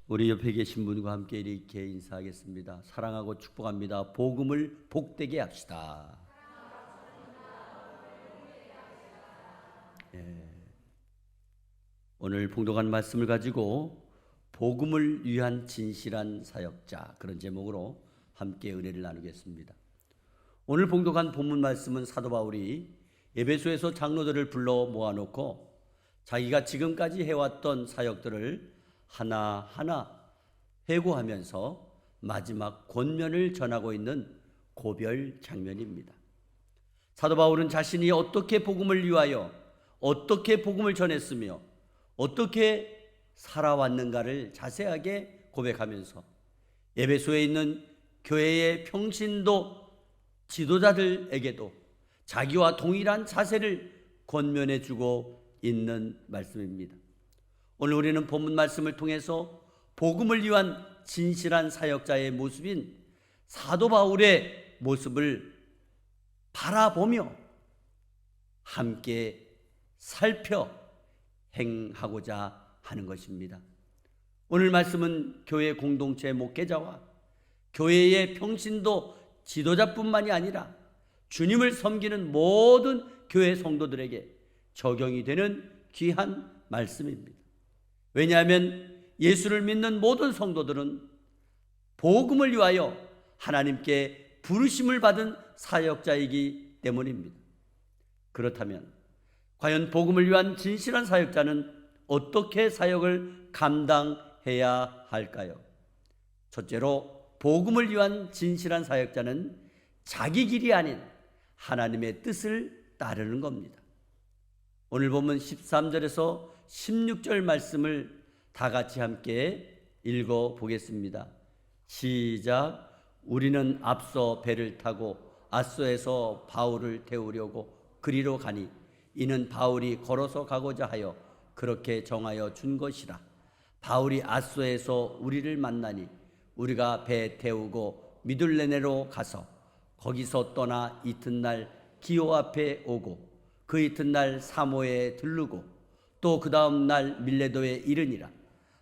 우리 옆에 계신 분과 함께 이렇게 인사하겠습니다. 사랑하고 축복합니다. 복음을 복되게 합시다. 오늘 봉독한 말씀을 가지고 복음을 위한 진실한 사역자, 그런 제목으로 함께 은혜를 나누겠습니다. 오늘 봉독한 본문 말씀은 사도 바울이 에베소에서 장로들을 불러 모아놓고 자기가 지금까지 해왔던 사역들을 하나하나 회고하면서 마지막 권면을 전하고 있는 고별 장면입니다. 사도 바울은 자신이 어떻게 복음을 위하여 어떻게 복음을 전했으며 어떻게 살아왔는가를 자세하게 고백하면서 에베소에 있는 교회의 평신도 지도자들에게도 자기와 동일한 자세를 권면해 주고 있는 말씀입니다. 오늘 우리는 본문 말씀을 통해서 복음을 위한 진실한 사역자의 모습인 사도 바울의 모습을 바라보며 함께 살펴 행하고자 하는 것입니다. 오늘 말씀은 교회 공동체 목회자와 교회의 평신도 지도자뿐만이 아니라 주님을 섬기는 모든 교회 성도들에게 적용이 되는 귀한 말씀입니다. 왜냐하면 예수를 믿는 모든 성도들은 복음을 위하여 하나님께 부르심을 받은 사역자이기 때문입니다. 그렇다면 과연 복음을 위한 진실한 사역자는 어떻게 사역을 감당해야 할까요? 첫째로 복음을 위한 진실한 사역자는 자기 길이 아닌 하나님의 뜻을 따르는 겁니다. 오늘 본문 13절에서 16절 말씀을 다 같이 함께 읽어보겠습니다. 시작. 우리는 앞서 배를 타고 아소에서 바울을 태우려고 그리로 가니 이는 바울이 걸어서 가고자 하여 그렇게 정하여 준 것이라. 바울이 아소에서 우리를 만나니 우리가 배 태우고 미둘레네로 가서 거기서 떠나 이튿날 기오 앞에 오고 그 이튿날 사모에 들르고 또 그 다음 날 밀레도에 이르니라.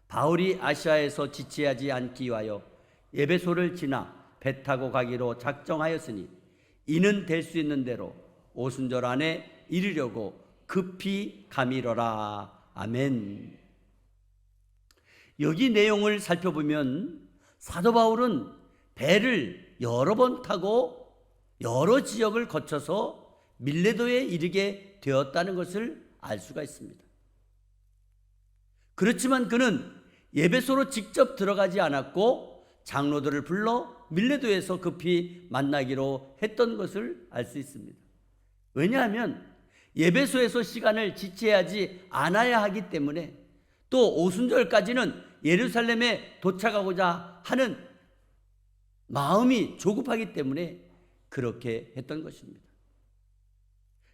바울이 아시아에서 지체하지 않기 위하여 에베소를 지나 배 타고 가기로 작정하였으니 이는 될 수 있는 대로 오순절 안에 이르려고 급히 가미러라. 아멘. 여기 내용을 살펴보면 사도 바울은 배를 여러 번 타고 여러 지역을 거쳐서 밀레도에 이르게 되었다는 것을 알 수가 있습니다. 그렇지만 그는 에베소로 직접 들어가지 않았고 장로들을 불러 밀레도에서 급히 만나기로 했던 것을 알 수 있습니다. 왜냐하면 에베소에서 시간을 지체하지 않아야 하기 때문에 또 오순절까지는 예루살렘에 도착하고자 하는 마음이 조급하기 때문에 그렇게 했던 것입니다.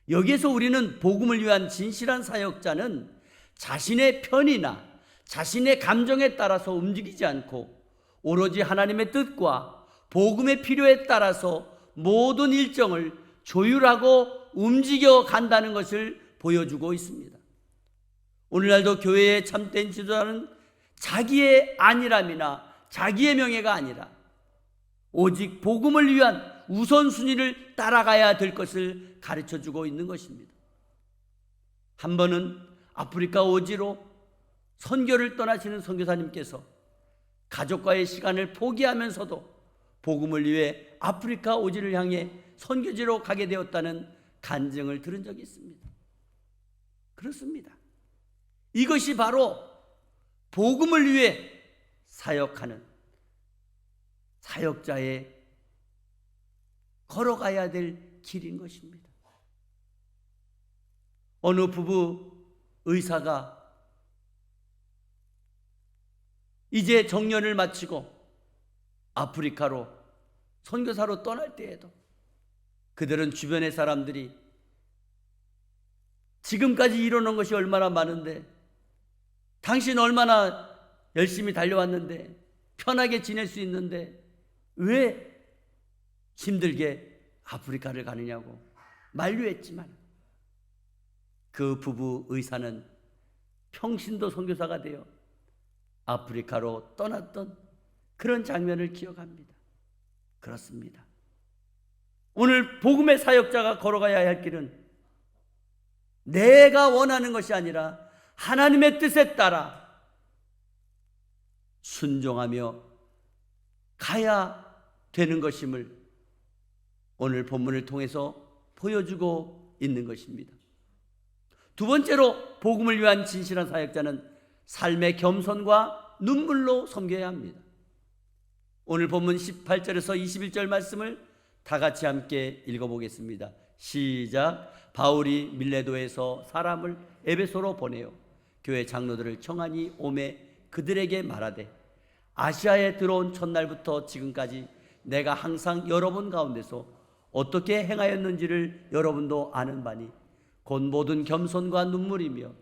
여기에서 우리는 복음을 위한 진실한 사역자는 자신의 편이나 자신의 감정에 따라서 움직이지 않고 오로지 하나님의 뜻과 복음의 필요에 따라서 모든 일정을 조율하고 움직여 간다는 것을 보여주고 있습니다. 오늘날도 교회의 참된 지도자는 자기의 안일함이나 자기의 명예가 아니라 오직 복음을 위한 우선순위를 따라가야 될 것을 가르쳐주고 있는 것입니다. 한 번은 아프리카 오지로 선교를 떠나시는 선교사님께서 가족과의 시간을 포기하면서도 복음을 위해 아프리카 오지를 향해 선교지로 가게 되었다는 간증을 들은 적이 있습니다. 그렇습니다. 이것이 바로 복음을 위해 사역하는 사역자의 걸어가야 될 길인 것입니다. 어느 부부 의사가 이제 정년을 마치고 아프리카로 선교사로 떠날 때에도 그들은 주변의 사람들이 지금까지 이뤄놓은 것이 얼마나 많은데, 당신 얼마나 열심히 달려왔는데, 편하게 지낼 수 있는데 왜 힘들게 아프리카를 가느냐고 만류했지만 그 부부 의사는 평신도 선교사가 되어 아프리카로 떠났던 그런 장면을 기억합니다. 그렇습니다. 오늘 복음의 사역자가 걸어가야 할 길은 내가 원하는 것이 아니라 하나님의 뜻에 따라 순종하며 가야 되는 것임을 오늘 본문을 통해서 보여주고 있는 것입니다. 두 번째로 복음을 위한 진실한 사역자는 삶의 겸손과 눈물로 섬겨야 합니다. 오늘 본문 18절에서 21절 말씀을 다 같이 함께 읽어보겠습니다. 시작. 바울이 밀레도에서 사람을 에베소로 보내어 교회 장로들을 청하니 오매 그들에게 말하되 아시아에 들어온 첫날부터 지금까지 내가 항상 여러분 가운데서 어떻게 행하였는지를 여러분도 아는 바니 곧 모든 겸손과 눈물이며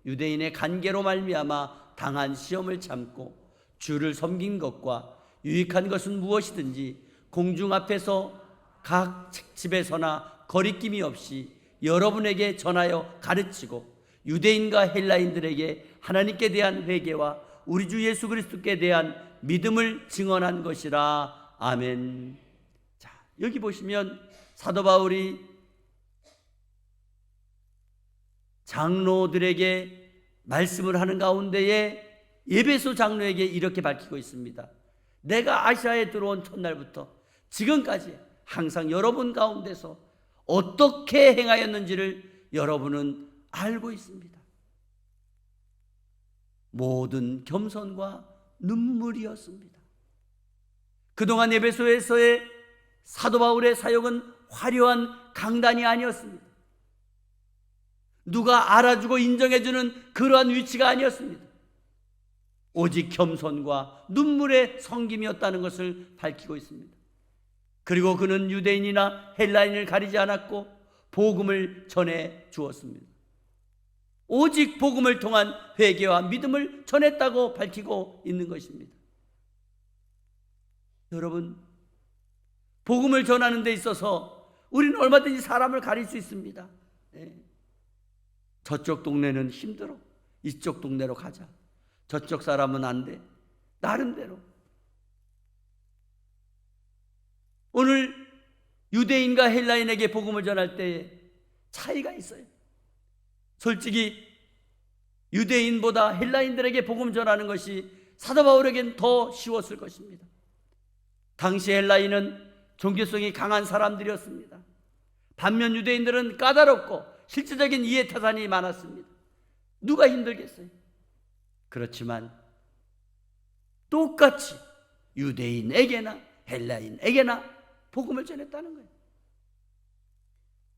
유대인의 간계로 말미암아 당한 시험을 참고 주를 섬긴 것과 유익한 것은 무엇이든지 공중 앞에서 각 집에서나 거리낌이 없이 여러분에게 전하여 가르치고 유대인과 헬라인들에게 하나님께 대한 회개와 우리 주 예수 그리스도께 대한 믿음을 증언한 것이라. 아멘. 자, 여기 보시면 사도 바울이 장로들에게 말씀을 하는 가운데에 에베소 장로에게 이렇게 밝히고 있습니다. 내가 아시아에 들어온 첫날부터 지금까지 항상 여러분 가운데서 어떻게 행하였는지를 여러분은 알고 있습니다. 모든 겸손과 눈물이었습니다. 그동안 에베소에서의 사도 바울의 사역은 화려한 강단이 아니었습니다. 누가 알아주고 인정해주는 그러한 위치가 아니었습니다. 오직 겸손과 눈물의 섬김이었다는 것을 밝히고 있습니다. 그리고 그는 유대인이나 헬라인을 가리지 않았고 복음을 전해 주었습니다. 오직 복음을 통한 회개와 믿음을 전했다고 밝히고 있는 것입니다. 여러분, 복음을 전하는 데 있어서 우리는 얼마든지 사람을 가릴 수 있습니다. 저쪽 동네는 힘들어. 이쪽 동네로 가자. 저쪽 사람은 안 돼. 나름대로. 오늘 유대인과 헬라인에게 복음을 전할 때에 차이가 있어요. 솔직히 유대인보다 헬라인들에게 복음 전하는 것이 사도 바울에겐 더 쉬웠을 것입니다. 당시 헬라인은 종교성이 강한 사람들이었습니다. 반면 유대인들은 까다롭고 실질적인 이해타산이 많았습니다. 누가 힘들겠어요? 그렇지만 똑같이 유대인에게나 헬라인에게나 복음을 전했다는 거예요.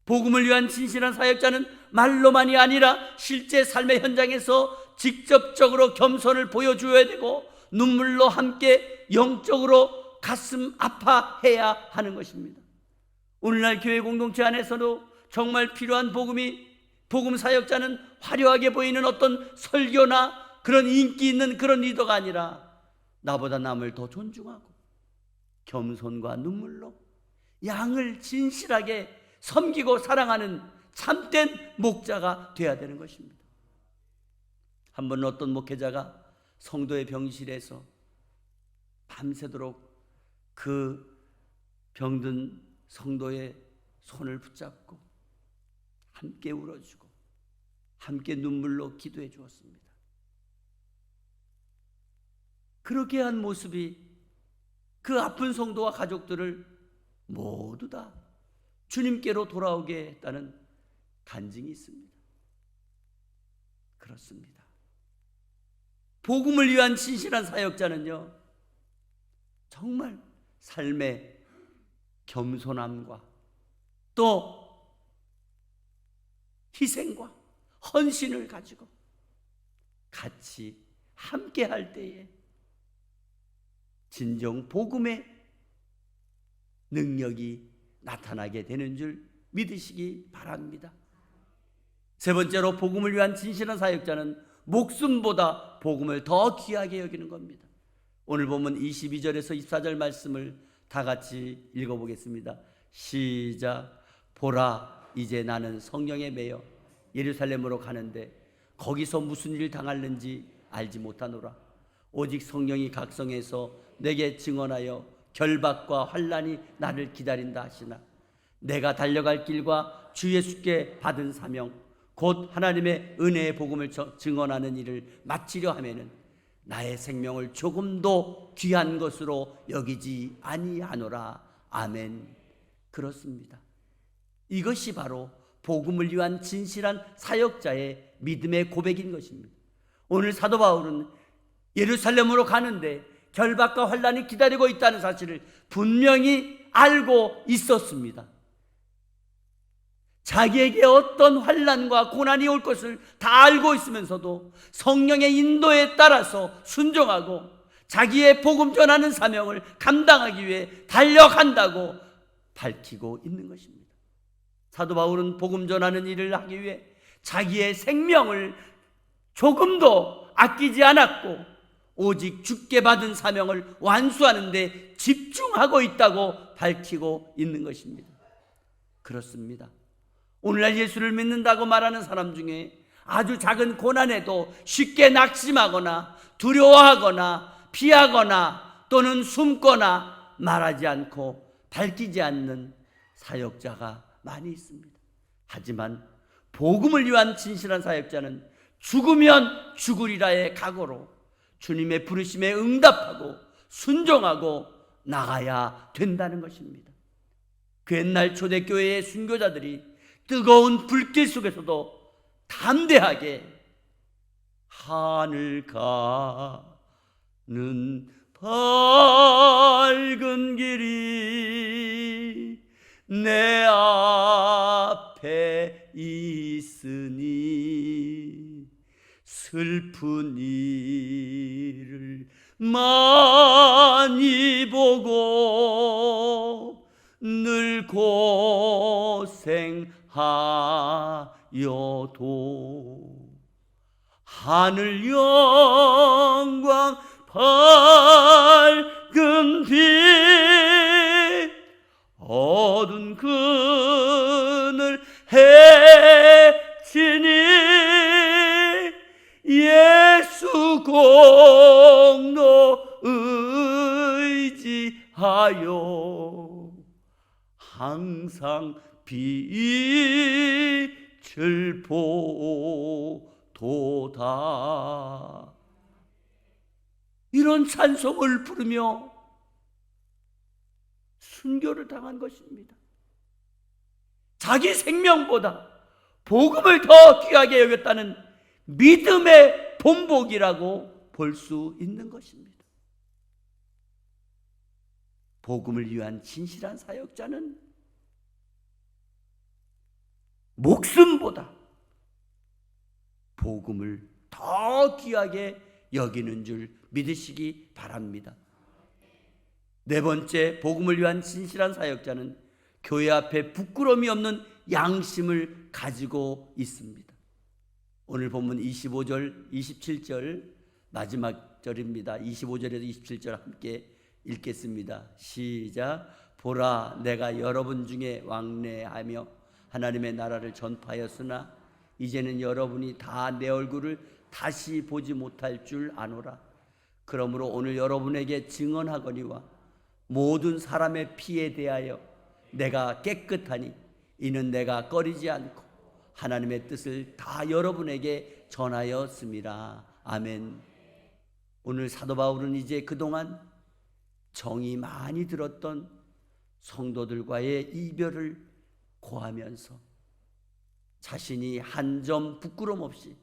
복음을 위한 진실한 사역자는 말로만이 아니라 실제 삶의 현장에서 직접적으로 겸손을 보여줘야 되고 눈물로 함께 영적으로 가슴 아파해야 하는 것입니다. 오늘날 교회 공동체 안에서도 정말 필요한 복음 사역자는 화려하게 보이는 어떤 설교나 그런 인기 있는 그런 리더가 아니라 나보다 남을 더 존중하고 겸손과 눈물로 양을 진실하게 섬기고 사랑하는 참된 목자가 되어야 되는 것입니다. 한 번 어떤 목회자가 성도의 병실에서 밤새도록 그 병든 성도의 손을 붙잡고 함께 울어주고 함께 눈물로 기도해 주었습니다. 그렇게 한 모습이 그 아픈 성도와 가족들을 모두 다 주님께로 돌아오게 했다는 간증이 있습니다. 그렇습니다. 복음을 위한 진실한 사역자는요, 정말 삶의 겸손함과 또 희생과 헌신을 가지고 같이 함께 할 때에 진정 복음의 능력이 나타나게 되는 줄 믿으시기 바랍니다. 세 번째로 복음을 위한 진실한 사역자는 목숨보다 복음을 더 귀하게 여기는 겁니다. 오늘 보면 22절에서 24절 말씀을 다 같이 읽어보겠습니다. 시작. 보라, 이제 나는 성령에 매여 예루살렘으로 가는데 거기서 무슨 일 당할는지 알지 못하노라. 오직 성령이 각성해서 내게 증언하여 결박과 환난이 나를 기다린다 하시나 내가 달려갈 길과 주 예수께 받은 사명 곧 하나님의 은혜의 복음을 증언하는 일을 마치려 하면은 나의 생명을 조금도 귀한 것으로 여기지 아니하노라. 아멘. 그렇습니다. 이것이 바로 복음을 위한 진실한 사역자의 믿음의 고백인 것입니다. 오늘 사도 바울은 예루살렘으로 가는데 결박과 환난이 기다리고 있다는 사실을 분명히 알고 있었습니다. 자기에게 어떤 환난과 고난이 올 것을 다 알고 있으면서도 성령의 인도에 따라서 순종하고 자기의 복음 전하는 사명을 감당하기 위해 달려간다고 밝히고 있는 것입니다. 사도 바울은 복음 전하는 일을 하기 위해 자기의 생명을 조금도 아끼지 않았고 오직 주께 받은 사명을 완수하는 데 집중하고 있다고 밝히고 있는 것입니다. 그렇습니다. 오늘날 예수를 믿는다고 말하는 사람 중에 아주 작은 고난에도 쉽게 낙심하거나 두려워하거나 피하거나 또는 숨거나 말하지 않고 밝히지 않는 사역자가 많이 있습니다. 하지만 복음을 위한 진실한 사역자는 죽으면 죽으리라의 각오로 주님의 부르심에 응답하고 순종하고 나가야 된다는 것입니다. 그 옛날 초대교회의 순교자들이 뜨거운 불길 속에서도 담대하게 하늘 가는 밝은 길이 내 앞에 있으니 슬픈 일을 많이 보고 늘 고생하여도 하늘 영광 밝은 빛 어두운 그늘 해치니 예수 공로 의지하여 항상 빛을 보도다. 이런 찬송을 부르며 순교를 당한 것입니다. 자기 생명보다 복음을 더 귀하게 여겼다는 믿음의 본보기라고 볼 수 있는 것입니다. 복음을 위한 진실한 사역자는 목숨보다 복음을 더 귀하게 여기는 줄 믿으시기 바랍니다. 네 번째, 복음을 위한 진실한 사역자는 교회 앞에 부끄러움이 없는 양심을 가지고 있습니다. 오늘 본문 25절, 27절 마지막 절입니다. 25절에서 27절 함께 읽겠습니다. 시작. 보라, 내가 여러분 중에 왕래하며 하나님의 나라를 전파하였으나 이제는 여러분이 다 내 얼굴을 다시 보지 못할 줄 아노라. 그러므로 오늘 여러분에게 증언하거니와 모든 사람의 피에 대하여 내가 깨끗하니 이는 내가 꺼리지 않고 하나님의 뜻을 다 여러분에게 전하였음이라. 아멘. 오늘 사도 바울은 이제 그동안 정이 많이 들었던 성도들과의 이별을 고하면서 자신이 한 점 부끄럼 없이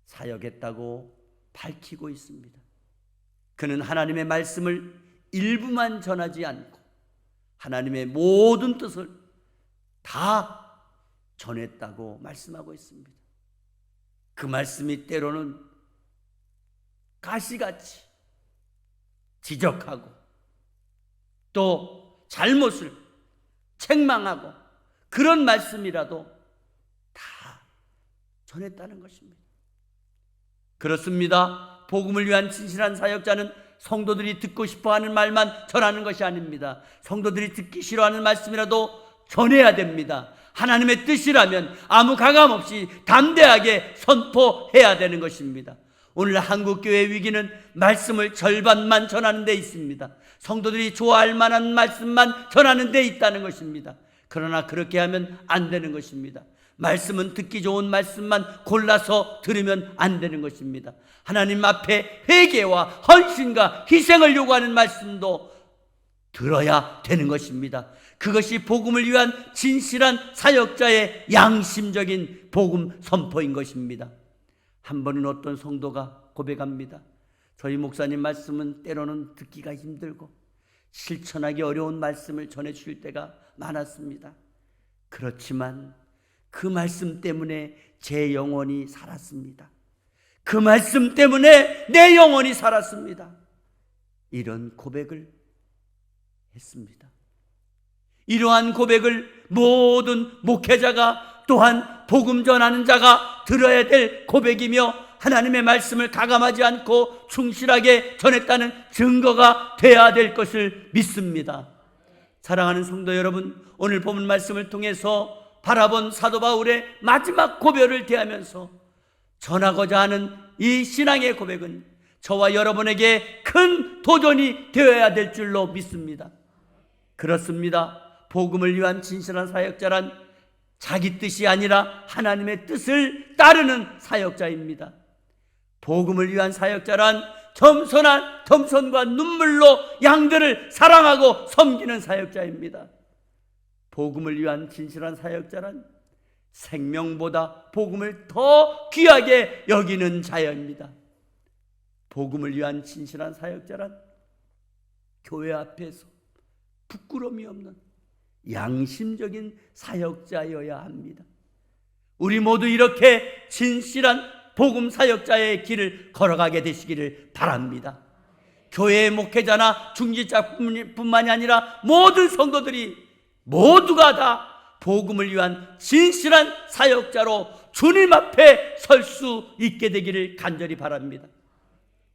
사역했다고 밝히고 있습니다. 그는 하나님의 말씀을 일부만 전하지 않고 하나님의 모든 뜻을 다 전했다고 말씀하고 있습니다. 그 말씀이 때로는 가시같이 지적하고 또 잘못을 책망하고 그런 말씀이라도 다 전했다는 것입니다. 그렇습니다. 복음을 위한 진실한 사역자는 성도들이 듣고 싶어하는 말만 전하는 것이 아닙니다. 성도들이 듣기 싫어하는 말씀이라도 전해야 됩니다. 하나님의 뜻이라면 아무 가감 없이 담대하게 선포해야 되는 것입니다. 오늘 한국교회 위기는 말씀을 절반만 전하는 데 있습니다. 성도들이 좋아할 만한 말씀만 전하는 데 있다는 것입니다. 그러나 그렇게 하면 안 되는 것입니다. 말씀은 듣기 좋은 말씀만 골라서 들으면 안 되는 것입니다. 하나님 앞에 회개와 헌신과 희생을 요구하는 말씀도 들어야 되는 것입니다. 그것이 복음을 위한 진실한 사역자의 양심적인 복음 선포인 것입니다. 한 번은 어떤 성도가 고백합니다. 저희 목사님 말씀은 때로는 듣기가 힘들고 실천하기 어려운 말씀을 전해주실 때가 많았습니다. 그렇지만 그 말씀 때문에 제 영혼이 살았습니다. 그 말씀 때문에 내 영혼이 살았습니다. 이런 고백을 했습니다. 이러한 고백을 모든 목회자가 또한 복음 전하는 자가 들어야 될 고백이며 하나님의 말씀을 가감하지 않고 충실하게 전했다는 증거가 되어야 될 것을 믿습니다. 사랑하는 성도 여러분, 오늘 본문 말씀을 통해서 바라본 사도 바울의 마지막 고백을 대하면서 전하고자 하는 이 신앙의 고백은 저와 여러분에게 큰 도전이 되어야 될 줄로 믿습니다. 그렇습니다. 복음을 위한 진실한 사역자란 자기 뜻이 아니라 하나님의 뜻을 따르는 사역자입니다. 복음을 위한 사역자란 겸손과 눈물로 양들을 사랑하고 섬기는 사역자입니다. 복음을 위한 진실한 사역자란 생명보다 복음을 더 귀하게 여기는 자입니다. 복음을 위한 진실한 사역자란 교회 앞에서 부끄러움이 없는 양심적인 사역자여야 합니다. 우리 모두 이렇게 진실한 복음 사역자의 길을 걸어가게 되시기를 바랍니다. 교회의 목회자나 중직자뿐만이 아니라 모든 성도들이 모두가 다 복음을 위한 진실한 사역자로 주님 앞에 설 수 있게 되기를 간절히 바랍니다.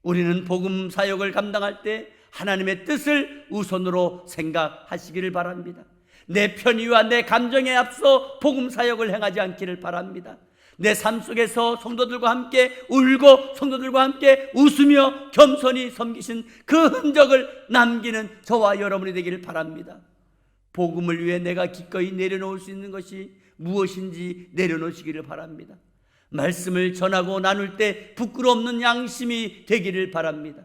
우리는 복음 사역을 감당할 때 하나님의 뜻을 우선으로 생각하시기를 바랍니다. 내 편의와 내 감정에 앞서 복음 사역을 행하지 않기를 바랍니다. 내 삶 속에서 성도들과 함께 울고 성도들과 함께 웃으며 겸손히 섬기신 그 흔적을 남기는 저와 여러분이 되기를 바랍니다. 복음을 위해 내가 기꺼이 내려놓을 수 있는 것이 무엇인지 내려놓으시기를 바랍니다. 말씀을 전하고 나눌 때 부끄럽는 양심이 되기를 바랍니다.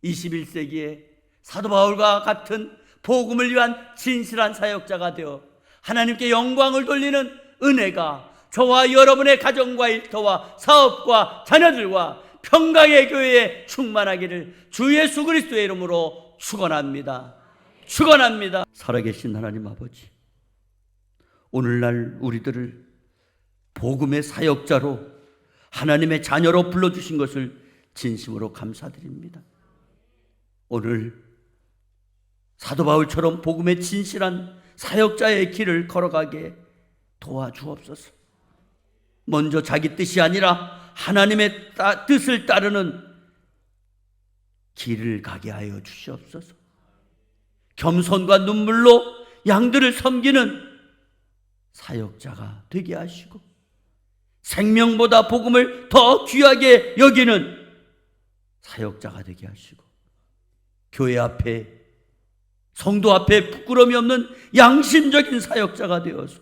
21세기에 사도 바울과 같은 복음을 위한 진실한 사역자가 되어 하나님께 영광을 돌리는 은혜가 저와 여러분의 가정과 일터와 사업과 자녀들과 평강의 교회에 충만하기를 주 예수 그리스도의 이름으로 축원합니다. 축원합니다. 살아계신 하나님 아버지, 오늘날 우리들을 복음의 사역자로 하나님의 자녀로 불러주신 것을 진심으로 감사드립니다. 오늘 사도 바울처럼 복음의 진실한 사역자의 길을 걸어가게 도와주옵소서. 먼저 자기 뜻이 아니라 하나님의 뜻을 따르는 길을 가게 하여 주시옵소서. 겸손과 눈물로 양들을 섬기는 사역자가 되게 하시고 생명보다 복음을 더 귀하게 여기는 사역자가 되게 하시고 교회 앞에 성도 앞에 부끄러움이 없는 양심적인 사역자가 되어서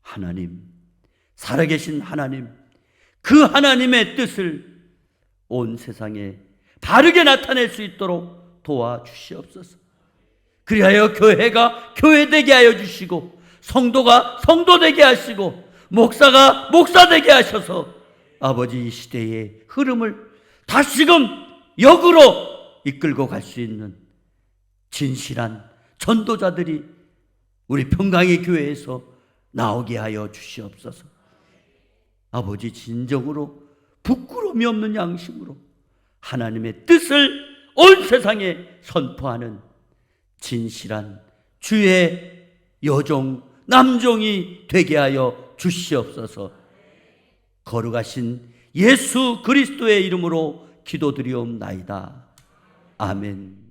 하나님, 살아계신 하나님, 그 하나님의 뜻을 온 세상에 바르게 나타낼 수 있도록 도와주시옵소서. 그리하여 교회가 교회되게 하여 주시고 성도가 성도되게 하시고 목사가 목사되게 하셔서 아버지 이 시대의 흐름을 다시금 역으로 이끌고 갈 수 있는 진실한 전도자들이 우리 평강의 교회에서 나오게 하여 주시옵소서. 아버지, 진정으로 부끄러움이 없는 양심으로 하나님의 뜻을 온 세상에 선포하는 진실한 주의 여종 남종이 되게 하여 주시옵소서. 거룩하신 예수 그리스도의 이름으로 기도드리옵나이다. 아멘.